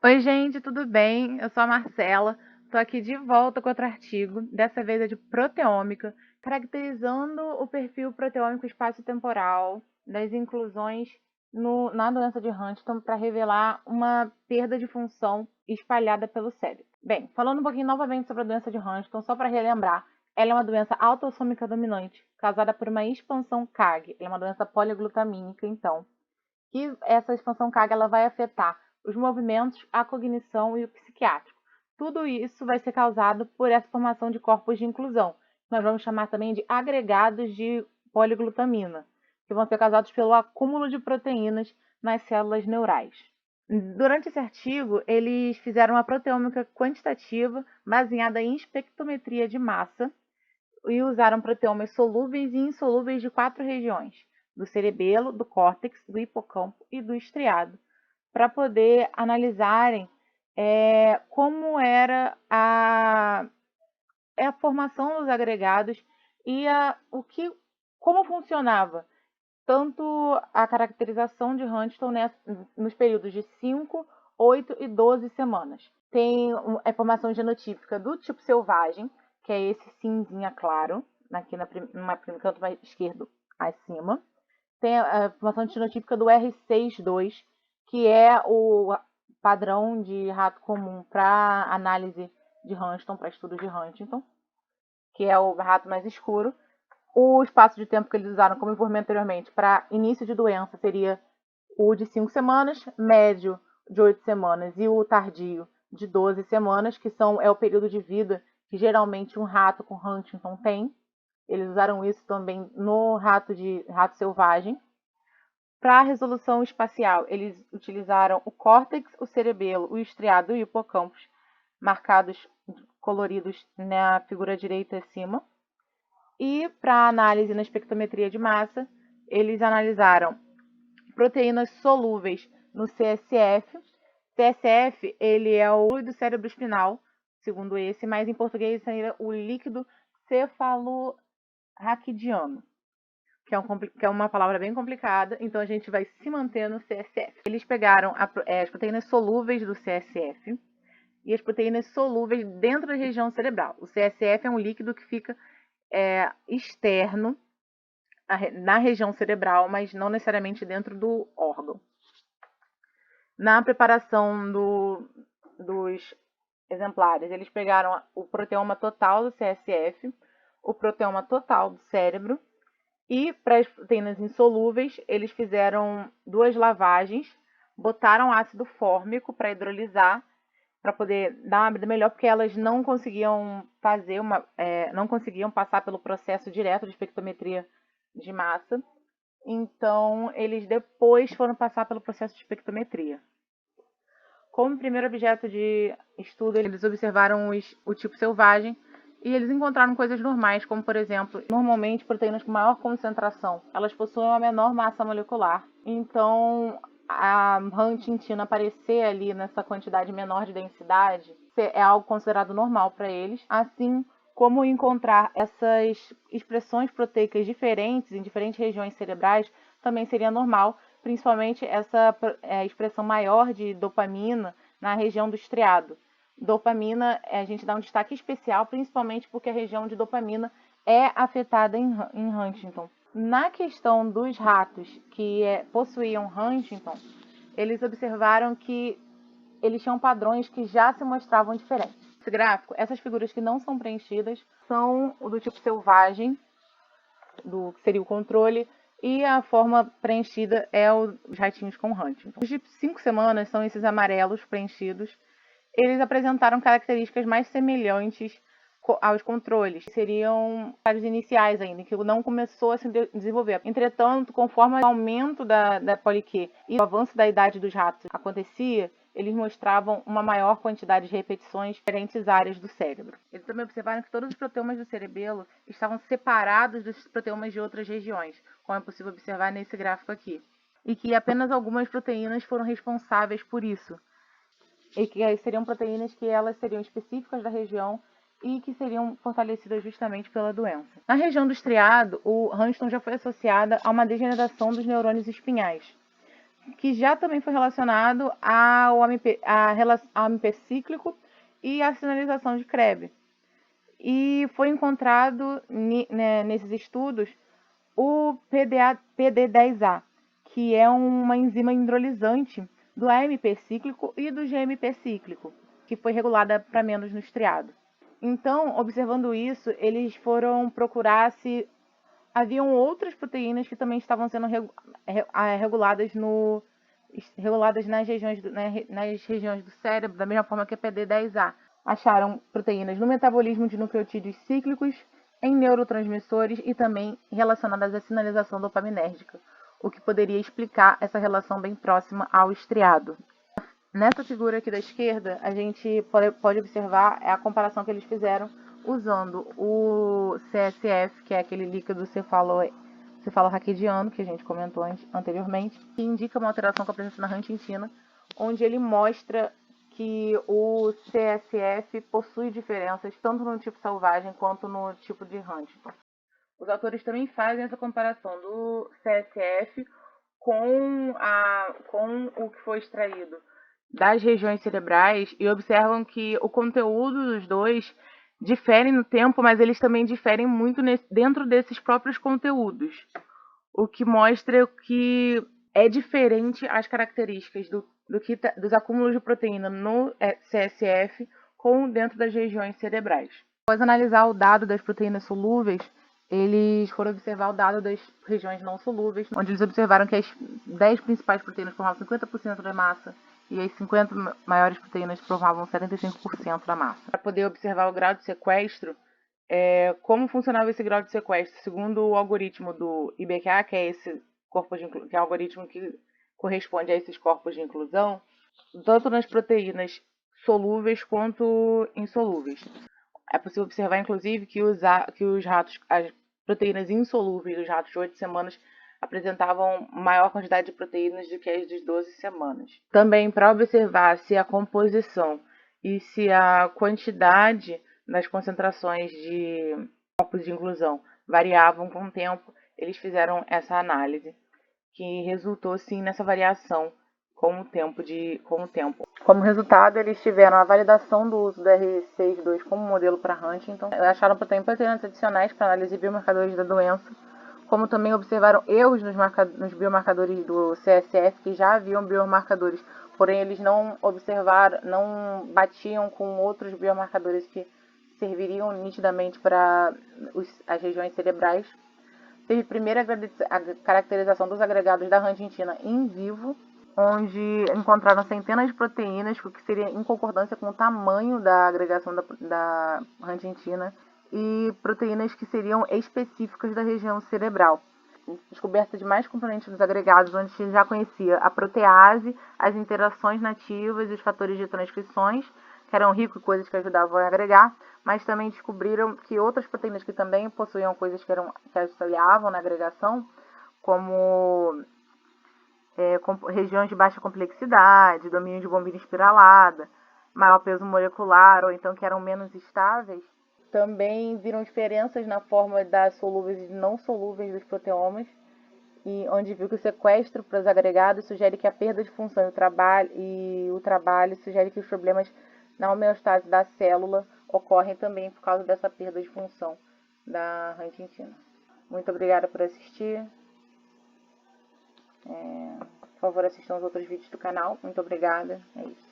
Oi, gente, tudo bem? Eu sou a Marcela. Estou aqui de volta com outro artigo, dessa vez é de proteômica, caracterizando o perfil proteômico espaço-temporal das inclusões na doença de Huntington para revelar uma perda de função espalhada pelo cérebro. Bem, falando um pouquinho novamente sobre a doença de Huntington, só para relembrar, ela é uma doença autossômica dominante, causada por uma expansão CAG. Ela é uma doença poliglutamínica, então, que essa expansão CAG ela vai afetar os movimentos, a cognição e o psiquiátrico. Tudo isso vai ser causado por essa formação de corpos de inclusão, que nós vamos chamar também de agregados de poliglutamina, que vão ser causados pelo acúmulo de proteínas nas células neurais. Durante esse artigo, eles fizeram uma proteômica quantitativa baseada em espectrometria de massa e usaram proteomas solúveis e insolúveis de 4 regiões: do cerebelo, do córtex, do hipocampo e do estriado, para poder analisarem como era a formação dos agregados e como funcionava tanto a caracterização de Huntington nos períodos de 5, 8 e 12 semanas. Tem a formação genotípica do tipo selvagem, que é esse cinzinha claro, aqui no canto mais esquerdo acima. Tem a formação genotípica do R62, que é o padrão de rato comum para análise de Huntington, para estudo de Huntington, que é o rato mais escuro. O espaço de tempo que eles usaram, como informei anteriormente, para início de doença seria o de 5 semanas, médio de 8 semanas e o tardio de 12 semanas, que é o período de vida que geralmente um rato com Huntington tem. Eles usaram isso também no rato selvagem. Para a resolução espacial, eles utilizaram o córtex, o cerebelo, o estriado e o hipocampo, marcados coloridos na figura direita acima. E para análise na espectrometria de massa, eles analisaram proteínas solúveis no CSF. CSF, ele é o fluido cerebroespinal, segundo esse, mas em português seria o líquido cefalorraquidiano, que é uma palavra bem complicada, então a gente vai se manter no CSF. Eles pegaram as proteínas solúveis do CSF e as proteínas solúveis dentro da região cerebral. O CSF é um líquido que fica externo na região cerebral, mas não necessariamente dentro do órgão. Na preparação dos exemplares, eles pegaram o proteoma total do CSF, o proteoma total do cérebro, e para as proteínas insolúveis, eles fizeram 2 lavagens, botaram ácido fórmico para hidrolisar, para poder dar uma vida melhor, porque elas não conseguiam não conseguiam passar pelo processo direto de espectrometria de massa. Então, eles depois foram passar pelo processo de espectrometria. Como primeiro objeto de estudo, eles observaram o tipo selvagem e eles encontraram coisas normais, como, por exemplo, normalmente proteínas com maior concentração, elas possuem uma menor massa molecular. Então, a huntingtina aparecer ali nessa quantidade menor de densidade é algo considerado normal para eles, assim como encontrar essas expressões proteicas diferentes em diferentes regiões cerebrais também seria normal, principalmente essa expressão maior de dopamina na região do estriado. Dopamina, a gente dá um destaque especial, principalmente porque a região de dopamina é afetada em Huntington. Na questão dos ratos que possuíam Huntington, eles observaram que eles tinham padrões que já se mostravam diferentes. Esse gráfico, essas figuras que não são preenchidas são o do tipo selvagem, que seria o controle, e a forma preenchida é os ratinhos com Huntington. Os de 5 semanas são esses amarelos preenchidos. Eles apresentaram características mais semelhantes aos controles, que seriam os iniciais ainda, que não começou a se desenvolver. Entretanto, conforme o aumento da poliQ e o avanço da idade dos ratos acontecia, eles mostravam uma maior quantidade de repetições em diferentes áreas do cérebro. Eles também observaram que todos os proteomas do cerebelo estavam separados dos proteomas de outras regiões, como é possível observar nesse gráfico aqui, e que apenas algumas proteínas foram responsáveis por isso, e que seriam proteínas que elas seriam específicas da região e que seriam fortalecidas justamente pela doença. Na região do estriado, o Huntington já foi associada a uma degeneração dos neurônios espinhais. que já também foi relacionado ao AMP cíclico e à sinalização de Krebs. E foi encontrado nesses estudos o PD10A, que é uma enzima hidrolisante do AMP cíclico e do GMP cíclico, que foi regulada para menos no estriado. Então, observando isso, eles foram procurar se haviam outras proteínas que também estavam sendo reguladas nas regiões do cérebro, da mesma forma que a PD10A. Acharam proteínas no metabolismo de nucleotídeos cíclicos, em neurotransmissores e também relacionadas à sinalização dopaminérgica, o que poderia explicar essa relação bem próxima ao estriado. Nessa figura aqui da esquerda, a gente pode observar a comparação que eles fizeram usando o CSF, que é aquele líquido cefalorraquidiano, que a gente comentou anteriormente, que indica uma alteração com a presença na huntingtina, onde ele mostra que o CSF possui diferenças tanto no tipo selvagem quanto no tipo de Huntington. Os autores também fazem essa comparação do CSF com o que foi extraído das regiões cerebrais e observam que o conteúdo dos dois diferem no tempo, mas eles também diferem muito dentro desses próprios conteúdos, o que mostra que é diferente as características dos acúmulos de proteína no CSF com dentro das regiões cerebrais. Após analisar o dado das proteínas solúveis, eles foram observar o dado das regiões não solúveis, onde eles observaram que as 10 principais proteínas formavam 50% da massa e as 50 maiores proteínas formavam 75% da massa. Para poder observar o grau de sequestro, como funcionava esse grau de sequestro? Segundo o algoritmo do IBQA, que é que é o algoritmo que corresponde a esses corpos de inclusão, tanto nas proteínas solúveis quanto insolúveis. É possível observar, inclusive, que as proteínas insolúveis dos ratos de 8 semanas apresentavam maior quantidade de proteínas do que as de 12 semanas. Também, para observar se a composição e se a quantidade das concentrações de corpos de inclusão variavam com o tempo, eles fizeram essa análise, que resultou sim nessa variação com o tempo. Como resultado, eles tiveram a validação do uso do RSCI2 como modelo para Huntington, acharam proteínas adicionais para análise de biomarcadores da doença, como também observaram erros nos biomarcadores do CSF, que já haviam biomarcadores, porém eles não batiam com outros biomarcadores que serviriam nitidamente para as regiões cerebrais. Teve primeiro a caracterização dos agregados da huntingtina in vivo, onde encontraram centenas de proteínas, o que seria em concordância com o tamanho da agregação da huntingtina, e proteínas que seriam específicas da região cerebral. Descoberta de mais componentes dos agregados, onde se já conhecia a protease, as interações nativas e os fatores de transcrições, que eram ricos em coisas que ajudavam a agregar, mas também descobriram que outras proteínas que também possuíam coisas que auxiliavam na agregação, como regiões de baixa complexidade, domínio de bombinha espiralada, maior peso molecular, ou então que eram menos estáveis, também viram diferenças na forma das solúveis e não solúveis dos proteomas, e onde viu que o sequestro para os agregados sugere que a perda de função e o trabalho sugere que os problemas na homeostase da célula ocorrem também por causa dessa perda de função da huntingtina. Muito obrigada por assistir. Por favor, assistam os outros vídeos do canal. Muito obrigada. É isso.